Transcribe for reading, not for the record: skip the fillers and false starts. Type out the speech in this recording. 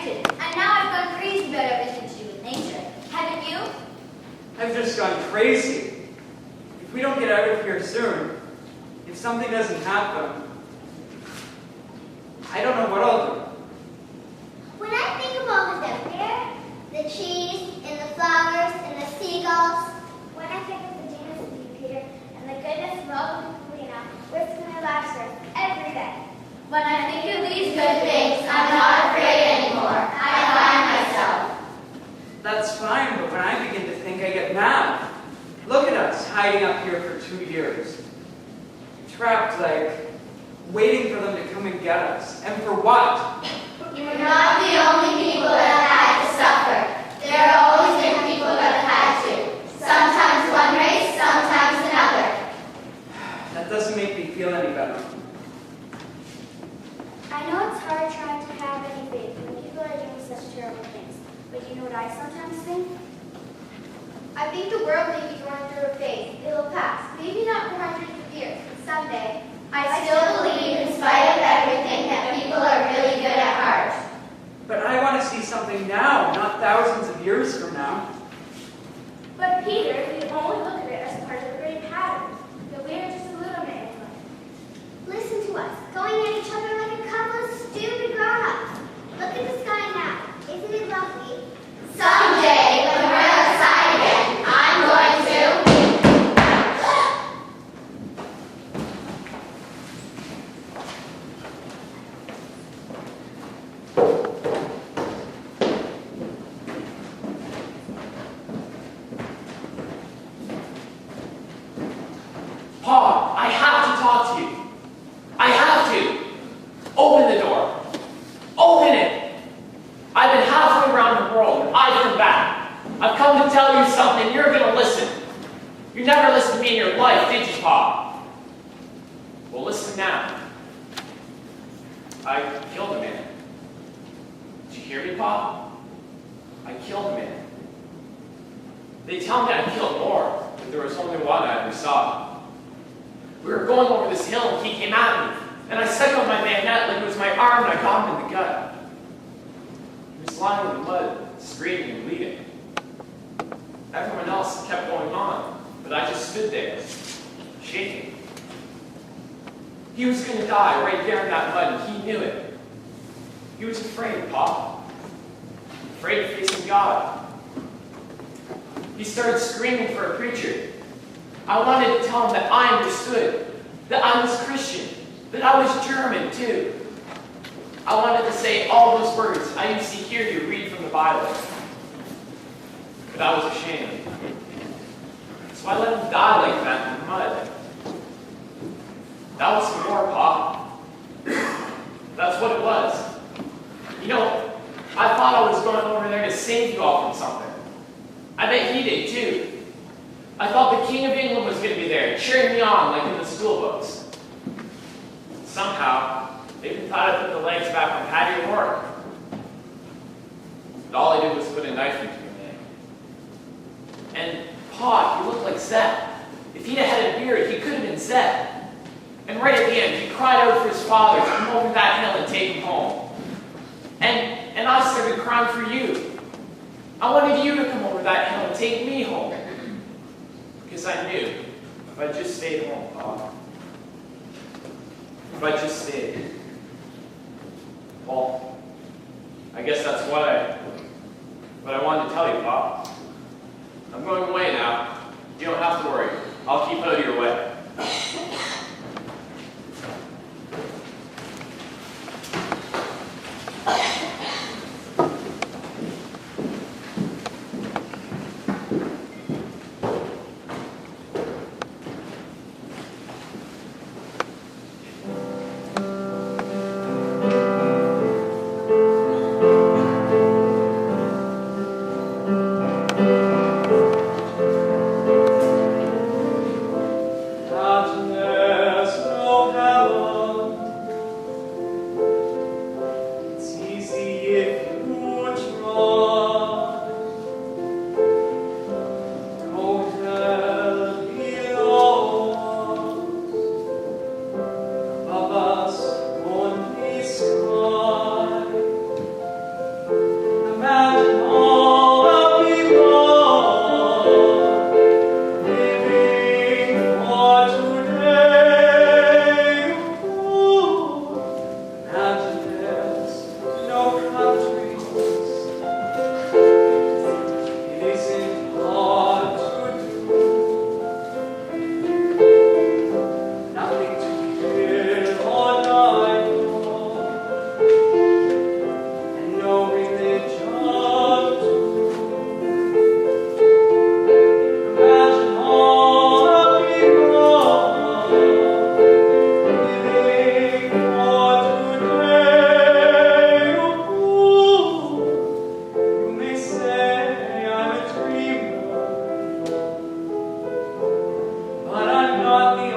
granted. And now I've gone crazy about everything to do with nature. Haven't you? I've just gone crazy. If we don't get out of here soon, if something doesn't happen, I don't know what I'll do. When I think of all that's out there, the trees and the flowers and the seagulls, when I think of the Venus and Jupiter and the goodness of all the people we know, risking their lives for us every day. When I think of these good things, I'm not afraid anymore. I find myself. That's fine, but when I begin to think, I get mad. Look at us, hiding up here for 2 years. Trapped, like, waiting for them to come and get us. And for what? You're not the only people that have had to suffer. There have always been people that have had to. Sometimes one race, sometimes another. That doesn't make me feel any better. I know it's hard trying to have any faith when people are doing such terrible things, but you know what I sometimes think? I think the world may be going through a phase. It'll pass. Maybe not for hundreds of years, but someday. I still believe, in spite of everything, that people are really good at heart. But I want to see something now, not thousands of years from now. But Peter, we only look at it as part of the great pattern, that we are just a little bit in life. Listen to us, going at each other like a couple of stupid grown-ups. Look at the sky now. Isn't it lovely? Someday, when we're outside again, I'm going to... Pa, I have to talk to you. I have to. Open the door. Open it. I've been halfway around the world and I've come back. I've come to tell you something. You're going to listen. You never listened to me in your life, did you, Pa? Well, listen now. I killed a man. Did you hear me, Pa? I killed a man. They tell me I killed more, but there was only one I ever saw. We were going over this hill and he came at me, and I stuck out my bayonet like it was my arm and I got him in the gut. He was lying in the mud, screaming and bleeding. Everyone else kept going on, but I just stood there, shaking. He was going to die right there in that mud, and he knew it. He was afraid, Pa. Afraid of facing God. He started screaming for a preacher. I wanted to tell him that I understood, that I was Christian, that I was German too. I wanted to say all those words I used to hear you read from the Bible. But I was ashamed. So I let him die like that in the mud. That was some more, Pa. That's what it was. You know, I thought I was going over there to save you all from something. I bet he did too. I thought the King of England was going to be there, cheering me on like in the school books. Somehow, they even thought I put the legs back on Patty O'Rourke. But all I did was put a knife into him. And Pa, he looked like Zeb. If he'd had a beard, he could have been Zeb. And right at the end, he cried out for his father to come over that hill and take him home. And I started crying for you. I wanted you to come over that hill and take me home. Because I knew if I just stayed home, Pa, if I just stayed, well, I guess that's what I wanted to tell you, Pa. I'm going away now. You don't have to worry. I'll keep out of your way. not the